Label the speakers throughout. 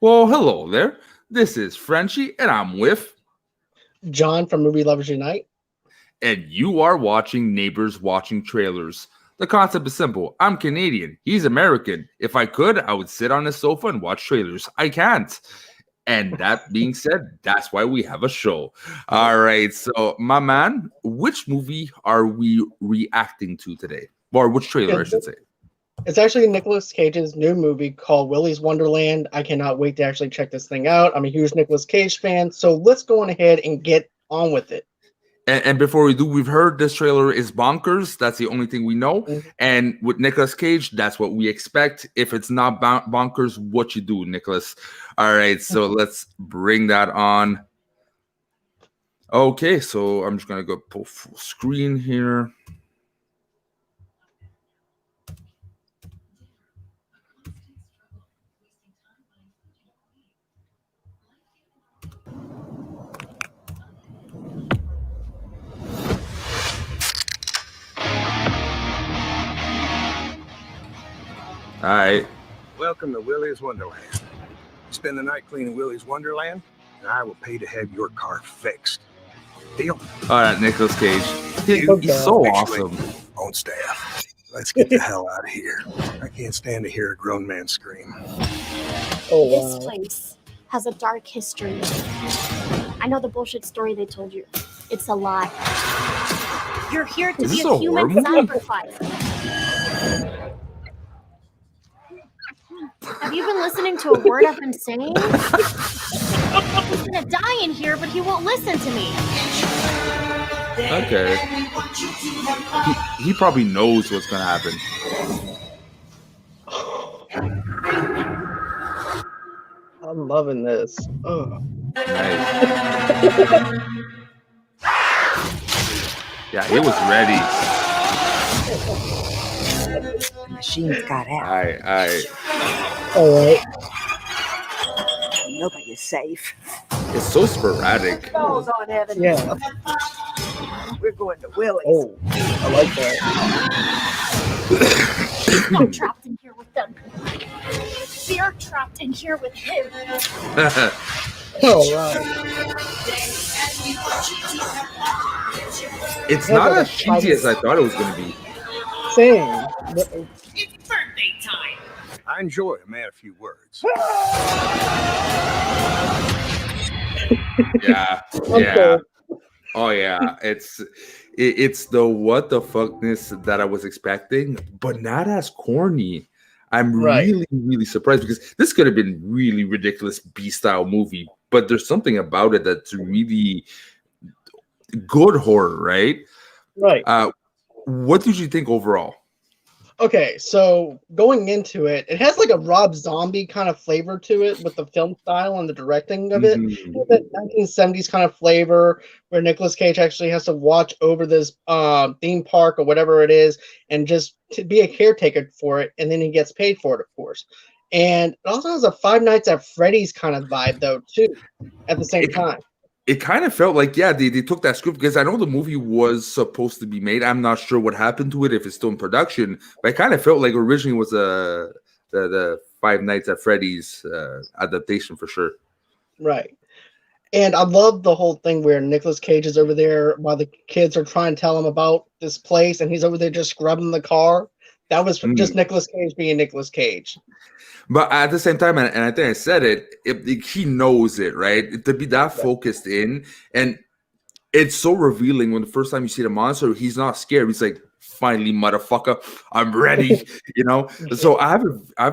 Speaker 1: Well, hello there. This is Frenchie, and I'm with,
Speaker 2: John from Movie Lovers Unite.
Speaker 1: and you are watching Neighbors Watching Trailers. The concept is simple. I'm Canadian. He's American. If I could, I would sit on a sofa and watch trailers. I can't. And that being said, that's why we have a show. All right. So, my man, which movie are we reacting to today? Or which trailer, I should say.
Speaker 2: It's actually Nicolas Cage's new movie called Willy's Wonderland. I cannot wait to actually check this thing out. I'm a huge Nicolas Cage fan, so let's go on ahead and get on with it.
Speaker 1: And before we do, we've heard this trailer is bonkers. That's the only thing we know. Mm-hmm. And with Nicolas Cage, that's what we expect. If it's not bonkers, what you do, Nicolas? All right, so let's bring that on. Okay, so I'm just going to go pull full screen here. All right.
Speaker 3: Welcome to Willy's Wonderland. Spend the night cleaning Willy's Wonderland, and I will pay to have your car fixed. Deal?
Speaker 1: All right, Nicolas Cage. He's so awesome.
Speaker 3: On staff. Let's get the hell out of here. I can't stand to hear a grown man scream.
Speaker 4: Oh, wow. This place has a dark history. I know the bullshit story they told you. It's a lie. You're here to be a human sacrifice. Have you been listening to a word I've been saying? He's gonna die in here, but he won't listen to me.
Speaker 1: Okay. He probably knows what's gonna happen.
Speaker 2: I'm loving this. Oh.
Speaker 1: Nice. Yeah, he was ready.
Speaker 5: The machine's got out.
Speaker 2: All right.
Speaker 5: Nobody's safe.
Speaker 1: It's so sporadic.
Speaker 5: Falls on Evan.
Speaker 2: Yeah.
Speaker 5: We're going to Willy's.
Speaker 2: Oh, I like that.
Speaker 4: I'm trapped in here with them. They're trapped in here with him.
Speaker 2: All right.
Speaker 1: It's not as cheesy as I thought it was going to be.
Speaker 2: Same.
Speaker 6: It's birthday time.
Speaker 3: I enjoy a man a few words.
Speaker 1: Yeah. Oh yeah, it's the what the fuckness that I was expecting, but not as corny. I'm really surprised because this could have been really ridiculous B-style movie, but there's something about it that's really good horror, right?
Speaker 2: Right.
Speaker 1: What did you think overall?
Speaker 2: Okay, so going into it, it has like a Rob Zombie kind of flavor to it with the film style and the directing of it.
Speaker 1: Mm-hmm.
Speaker 2: That 1970s kind of flavor where Nicolas Cage actually has to watch over this theme park or whatever it is and just to be a caretaker for it, and then he gets paid for it, of course. And it also has a Five Nights at Freddy's kind of vibe, though, too, at the same time.
Speaker 1: It kind of felt like, yeah, they took that script because I know the movie was supposed to be made. I'm not sure what happened to it, if it's still in production, but it kind of felt like originally was the Five Nights at Freddy's adaptation for sure.
Speaker 2: Right. And I love the whole thing where Nicolas Cage is over there while the kids are trying to tell him about this place, and he's over there just scrubbing the car. That was just Nicolas Cage being Nicolas Cage.
Speaker 1: But at the same time, and I think I said it, he knows it, right? To be that focused in, and it's so revealing when the first time you see the monster, he's not scared. He's like, finally, motherfucker, I'm ready, you know? So I have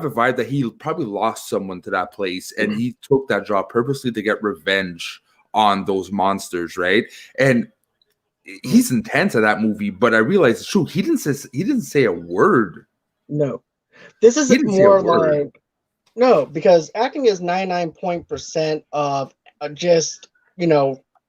Speaker 1: a vibe that he probably lost someone to that place, and he took that job purposely to get revenge on those monsters, right? And he's intense at that movie, but I realized, shoot, he didn't say a word.
Speaker 2: No. This is more like No, because acting is 99% of just,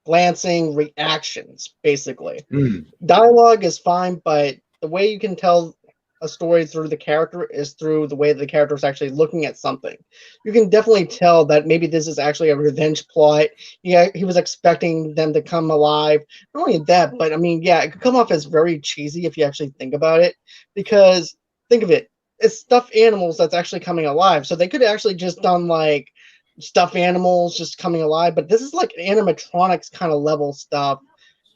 Speaker 2: glancing reactions, basically.
Speaker 1: Mm.
Speaker 2: Dialogue is fine, but the way you can tell a story through the character is through the way the character is actually looking at something. You can definitely tell that maybe this is actually a revenge plot. Yeah, he was expecting them to come alive. Not only that, but I mean, yeah, it could come off as very cheesy if you actually think about it. Because think of it, it's stuffed animals that's actually coming alive. So they could actually just done like stuffed animals just coming alive, but this is like animatronics kind of level stuff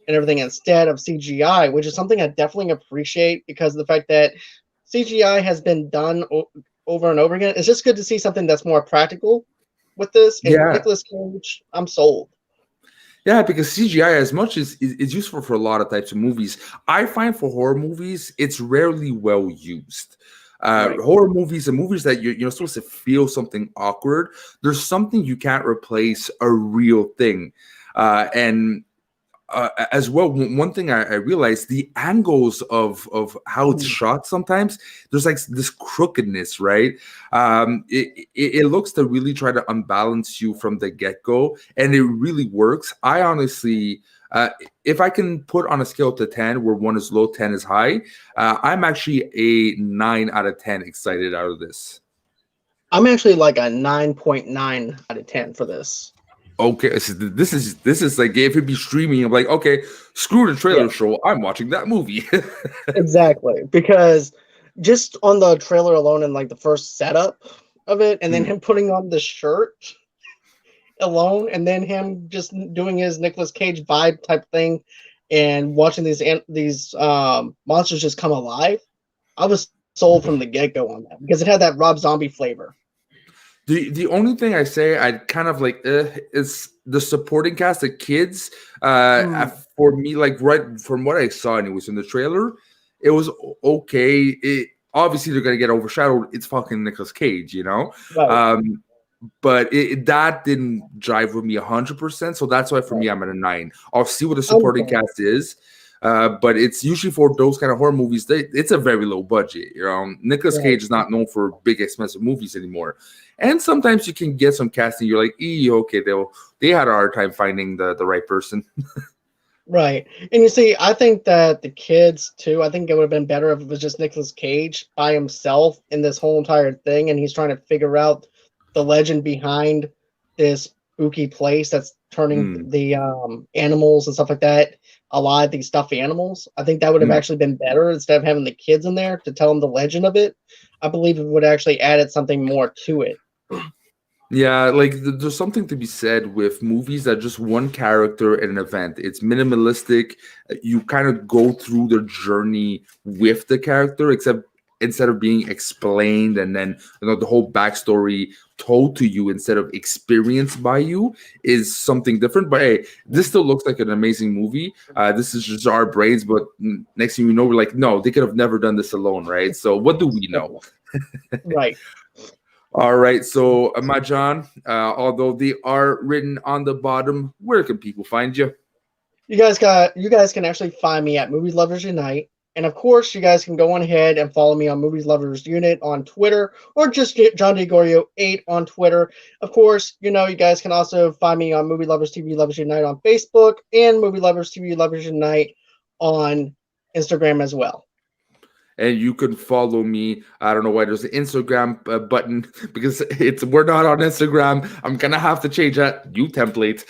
Speaker 2: and everything instead of CGI, which is something I definitely appreciate because of the fact that CGI has been done over and over again. It's just good to see something that's more practical with this. And
Speaker 1: Yeah.
Speaker 2: Nicolas Cage, I'm sold.
Speaker 1: Yeah, because CGI, as much as is useful for a lot of types of movies, I find for horror movies, it's rarely well used.
Speaker 2: Right.
Speaker 1: Horror movies and movies that you're supposed to feel something awkward, there's something you can't replace a real thing. And as well, one thing I realized, the angles of how it's shot, sometimes there's like this crookedness, right? It looks to really try to unbalance you from the get-go, and it really works. I honestly, if I can put on a scale to 10 where 1 is low, 10 is high, I'm actually a 9 out of 10 excited out of this.
Speaker 2: I'm actually like a 9.9 out of 10 for this.
Speaker 1: Okay, so this is like, if it'd be streaming, I'm like, okay, screw the trailer show. I'm watching that movie.
Speaker 2: Exactly, because just on the trailer alone and like the first setup of it, and then him putting on the shirt alone, and then him just doing his Nicolas Cage vibe type thing, and watching these monsters just come alive, I was sold from the get go on that because it had that Rob Zombie flavor.
Speaker 1: The only thing I say I'd kind of like is the supporting cast, the kids. For me, like right from what I saw, and it was in the trailer, it was okay. Obviously they're gonna get overshadowed. It's fucking Nicolas Cage,
Speaker 2: Right.
Speaker 1: But that didn't jive with me 100%. So that's why for me I'm at a 9. I'll see what the supporting cast is. But it's usually for those kind of horror movies, it's a very low budget. Nicolas Cage is not known for big expensive movies anymore. And sometimes you can get some casting. You're like, okay, they had a hard time finding the right person.
Speaker 2: Right. And you see, I think that the kids too, I think it would have been better if it was just Nicolas Cage by himself in this whole entire thing, and he's trying to figure out the legend behind this spooky place that's turning the animals and stuff like that alive, these stuffed animals. I think that would have actually been better instead of having the kids in there to tell them the legend of it. I believe it would have actually added something more to it.
Speaker 1: Yeah, like there's something to be said with movies that just one character and an event. It's minimalistic. You kind of go through the journey with the character, except instead of being explained and then the whole backstory told to you instead of experienced by you is something different. But hey, this still looks like an amazing movie. This is just our brains, but next thing you know, we're like, no, they could have never done this alone, right? So what do we know?
Speaker 2: Right.
Speaker 1: All right, so John, although they are written on the bottom, where can people find you?
Speaker 2: You guys can actually find me at Movie Lovers Unite. And of course, you guys can go on ahead and follow me on Movies Lovers Unit on Twitter, or just John DeGorio 8 on Twitter. Of course, you guys can also find me on Movie Lovers TV Lovers Unite on Facebook and Movie Lovers TV Lovers Unite on Instagram as well.
Speaker 1: And you can follow me. I don't know why there's an Instagram button, because we're not on Instagram. I'm gonna have to change that. New template.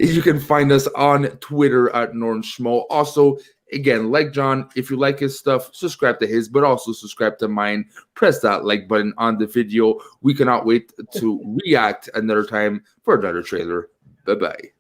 Speaker 1: You can find us on Twitter at Norn Schmo. Also, again, like John, if you like his stuff, subscribe to his, but also subscribe to mine. Press that like button on the video. We cannot wait to react another time for another trailer. Bye-bye.